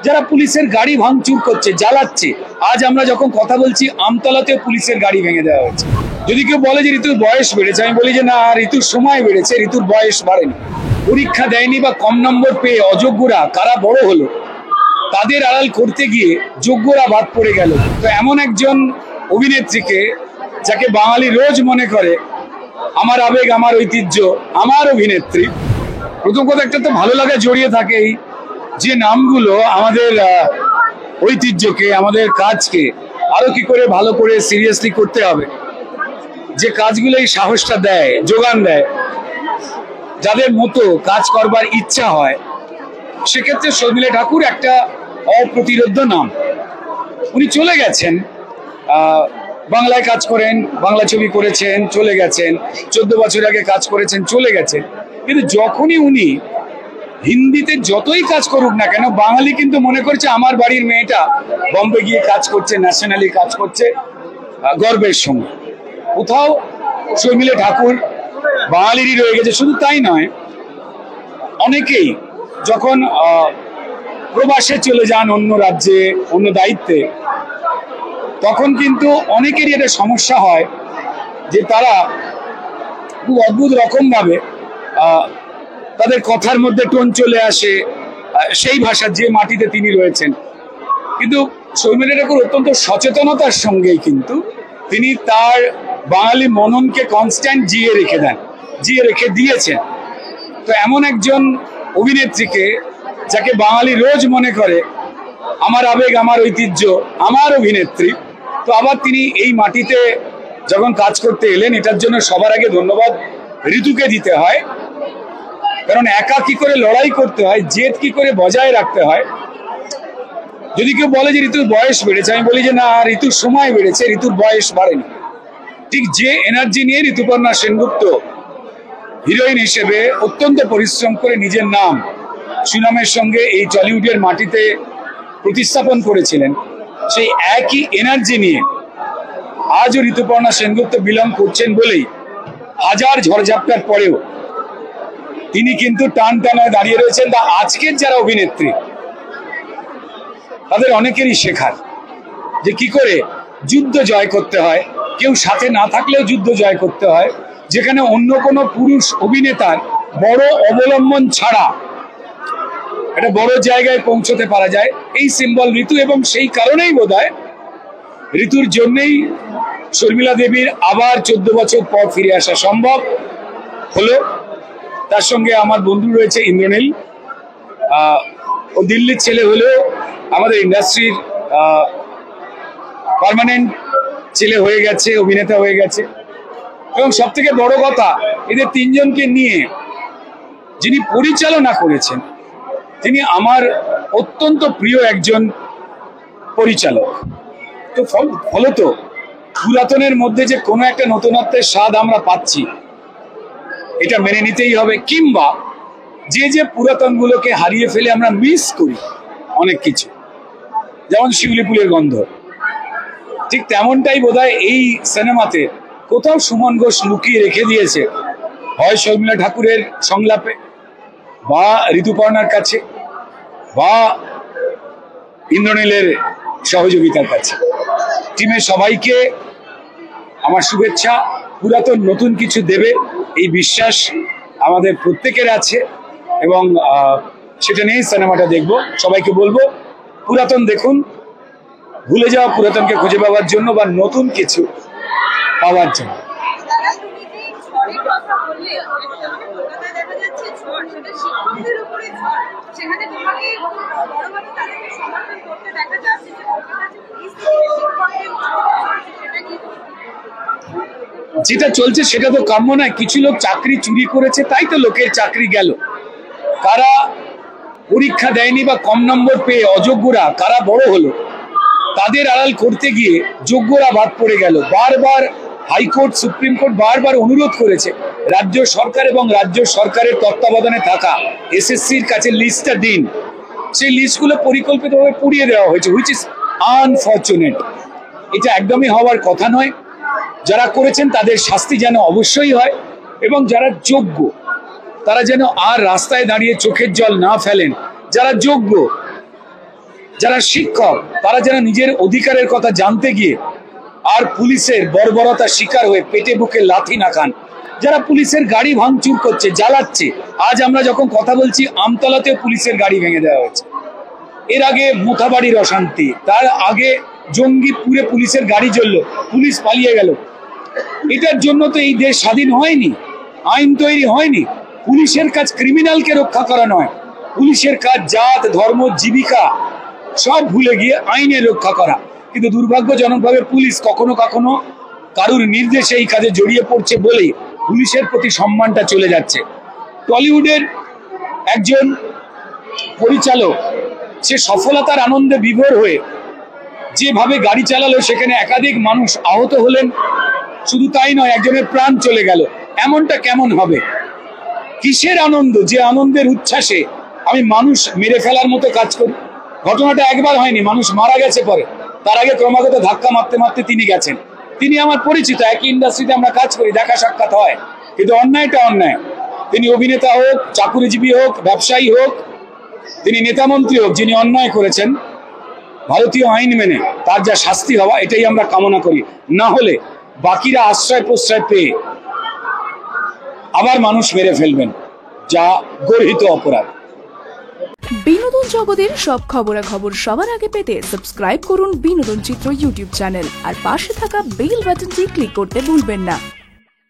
যারা পুলিশের গাড়ি ভাঙচুর করছে, জ্বালাচ্ছে। আজ আমরা যখন কথা বলছি আমতলাতে পুলিশের গাড়ি ভেঙে দেওয়া হয়েছে। যদি কেউ বলে যে ঋতুর বয়স বেড়েছে, আমি বলি যে না, ঋতুর সময় বেড়েছে, ঋতুর বয়স বাড়েনি। পরীক্ষা দেয়নি বা কম নম্বর পেয়ে অযোগ্যরা কারা বড় হলো, তাদের আড়াল করতে গিয়ে যোগ্যরা বাদ পড়ে গেল। তো এমন একজন অভিনেত্রীকে, যাকে বাঙালি রোজ মনে করে আমার আবেগ, আমার ঐতিহ্য, আমার অভিনেত্রী, প্রথম কথা একটা তো ভালো লাগা জড়িয়ে থাকেই, যে নামগুলো আমাদের ঐতিহ্যকে, আমাদের কাজকে আরো কি করে ভালো করে সিরিয়াসলি করতে হবে, যে কাজগুলো এই সাহসটা দেয়, যোগান দেয়, যাদের মতো কাজ করবার ইচ্ছা হয়, সেক্ষেত্রে শর্মিলা ঠাকুর একটা অপ্রতিরোধ্য নাম। উনি চলে গেছেন, বাংলায় কাজ করেন, বাংলা ছবি করেছেন, চলে গেছেন, 14 বছর আগে কাজ করেছেন, চলে গেছেন। কিন্তু যখনই উনি হিন্দিতে যতই কাজ করুক না কেন, বাঙালি কিন্তু মনে করছে আমার বাড়ির মেয়েটা বম্বে গিয়ে কাজ করছে, ন্যাশনালি কাজ করছে, গর্বের সঙ্গে। কোথাও শর্মিলা ঠাকুর বাঙালিরই রয়ে গেছে। শুধু তাই নয়, অনেকেই যখন প্রবাসে চলে যান, অন্য রাজ্যে, অন্য দায়িত্বে, তখন কিন্তু অনেকেরই একটা সমস্যা হয় যে তারা খুব অদ্ভুত রকম ভাবে তাদের কথার মধ্যে টোন চলে আসে সেই ভাষার, যে মাটিতে তিনি রয়েছেন। কিন্তু শর্মিলা ঠাকুর অত্যন্ত সচেতনতার সঙ্গেই কিন্তু তিনি তার বাঙালি মননকে কনস্ট্যান্ট জিয়ে রেখে দেন, জিয়ে রেখে দিয়েছেন। তো এমন একজন অভিনেত্রীকে, যাকে বাঙালি রোজ মনে করে আমার আবেগ, আমার ঐতিহ্য, আমার অভিনেত্রী, তো আবার তিনি এই মাটিতে যখন কাজ করতে এলেন, এটার জন্য সবার আগে ধন্যবাদ ঋতুকে দিতে হয়। কারণ একা কি করে লড়াই করতে হয়, জেদ কি করে বজায় রাখতে হয়। যদি কেউ বলে যে ঋতুর বয়স বেড়েছে, আমি বলি যে না, ঋতুর সময় বেড়েছে, ঋতুর বয়স বাড়েনি। ঠিক যে এনার্জি নিয়ে ঋতুপর্ণা সেনগুপ্ত হিরোইন হিসেবে অত্যন্ত পরিশ্রম করে নিজের নাম সুনামের সঙ্গে এই টলিউডের মাটিতে প্রতিস্থাপন করেছিলেন, সেই একই এনার্জি নিয়ে আজও ঋতুপর্ণা সেনগুপ্ত বিলং করছেন বলেই হাজার ঝড়ঝাপটার পরেও তিনি কিন্তু টান টানায় দাঁড়িয়ে রয়েছেন। তা আজকের যারা অভিনেত্রী, তাদের অনেকেরই শেখার যে কি করে যুদ্ধ জয় করতে হয়, কেউ সাথে না থাকলেও যুদ্ধ জয় করতে হয়, যেখানে অন্য কোনো পুরুষ অভিনেতার বড় অবলম্বন ছাড়া একটা বড় জায়গায় পৌঁছতে পারা যায়। এই সিম্বল ঋতু, এবং সেই কারণেই বোধহয় ঋতুর জন্যই শর্মিলা দেবীর আবার 14 বছর পর ফিরে আসা সম্ভব হলো। তার সঙ্গে আমার বন্ধু রয়েছে ইন্দ্রনীল, ও দিল্লির ছেলে হলেও আমাদের ইন্ডাস্ট্রির পার্মানেন্ট ছেলে হয়ে গেছে, অভিনেতা হয়ে গেছে। এবং সব থেকে বড় কথা, এদের তিনজনকে নিয়ে যিনি পরিচালনা করেছেন, তিনি আমার অত্যন্ত প্রিয় একজন পরিচালক। তো ফলত পুরাতনের মধ্যে যে কোনো একটা নতুনত্বের স্বাদ আমরা পাচ্ছি, এটা মেনে নিতেই হবে। কিংবা যে যে পুরাতনগুলোকে হারিয়ে ফেলে আমরা মিস করি অনেক কিছু, যেমন শিউলি ফুলের গন্ধ, ঠিক তেমনটাই বোধহয় এই সিনেমাতে কোথাও সুমন ঘোষ লুকিয়ে রেখে দিয়েছে, হয় শর্মিলা ঠাকুরের সংলাপে, বা ঋতুপর্ণার কাছে, বা ইন্দ্রনীলের সহযোগিতার কাছে। টিমের সবাইকে আমার শুভেচ্ছা। পুরাতন নতুন কিছু দেবে এই বিশ্বাস আমাদের প্রত্যেকের আছে, এবং সেটা নিয়েই সিনেমাটা দেখব। সবাইকে বলবো পুরাতন দেখুন, ভুলে যাওয়া পুরাতনকে খুঁজে পাওয়ার জন্য বা নতুন কিছু পাওয়ার জন্য। যেটা চলছে সেটা তো কাম্য নয়। কিছু লোক চাকরি চুরি করেছে, তাই তো লোকের চাকরি গেল। কারা পরীক্ষা দেয়নি বা কম নম্বর পেয়ে অযোগ্যরা কারা বড় হলো, তাদের আড়াল করতে গিয়ে যোগ্যরা বাদ পড়ে গেল। বারবার হাইকোর্ট, সুপ্রিম কোর্ট বারবার অনুরোধ করেছে রাজ্য সরকার এবং রাজ্য সরকারের তত্ত্বাবধানে থাকা এসএসসির কাছে লিস্টটা দিন। সেই লিস্টগুলো পরিকল্পিতভাবে পুড়িয়ে দেওয়া হয়েছে, হুইচ ইজ আনফরচুনেট। এটা একদমই হওয়ার কথা নয়। যারা করেছেন তাদের শাস্তি যেন অবশ্যই হয়, এবং যারা যোগ্য তারা যেন আর রাস্তায় দাঁড়িয়ে চোখের জল না ফেলেন। যারা যোগ্য যারা শিক্ষক তারা যারা নিজের অধিকারের কথা জানতে গিয়ে আর পুলিশের বর্বরতার শিকার হয়ে পেটে বুকে লাথি না খান, যারা পুলিশের গাড়ি ভাঙচুর করছে, জ্বালাচ্ছে। আজ আমরা যখন কথা বলছি আমতলাতেও পুলিশের গাড়ি ভেঙে দেওয়া হয়েছে। এর আগে মোথাবাড়ির অশান্তি, তার আগে জঙ্গিপুরে পুলিশের গাড়ি জ্বললো, পুলিশ পালিয়ে গেল। এটার জন্য তো এই দেশ স্বাধীন হয়নি, আইন তৈরি হয়নি। পুলিশের কাজ ক্রিমিনালকে রক্ষা করা নয়, পুলিশের কাজ জাত ধর্ম জীবিকা সব ভুলে গিয়ে আইনের রক্ষা করা। কিন্তু দুর্ভাগ্যজনকভাবে পুলিশ কখনো কখনো কারুর নির্দেশে এই কাজে জড়িয়ে পড়ছে বলেই পুলিশের প্রতি সম্মানটা চলে যাচ্ছে। টলিউডের একজন পরিচালক সে সফলতার আনন্দে বিভোর হয়ে যেভাবে গাড়ি চালালো, সেখানে একাধিক মানুষ আহত হলেন। শুধু তাই নয়, একজনের প্রাণ চলে গেল। এমনটা কেমন হবে? কিসের আনন্দ যে আনন্দের উচ্ছ্বাসে আমি মানুষ মেরে ফেলার মতো কাজ করি? ঘটনাটা একবার হয়নি, মানুষ মারা গেছে পরে। তার আগে ক্রমাগত ধাক্কা মারতে মারতে তিনি গেছেন। তিনি আমার পরিচিত, একই ইন্ডাস্ট্রিতে আমরা কাজ করি, দেখা সাক্ষাৎ হয়। কিন্তু অন্যায়টা অন্যায়। তিনি অভিনেতা হোক, চাকুরিজীবী হোক, ব্যবসায়ী হোক, তিনি নেতামন্ত্রী হোক, যিনি অন্যায় করেছেন ভারতীয় আইন মেনে তার যা শাস্তি হওয়া এটাই আমরা কামনা করি। না হলে বাকিরা আশ্রয় প্রশ্রয় পেয়ে আবার মানুষ মেরে ফেলবেন, যা গর্হিত অপরাধ। বিনোদন জগতের সব খবরাখবর সবার আগে পেতে সাবস্ক্রাইব করুন বিনোদন চিত্র ইউটিউব চ্যানেল আর পাশে থাকা বেল বাটনটি ক্লিক করতে ভুলবেন না।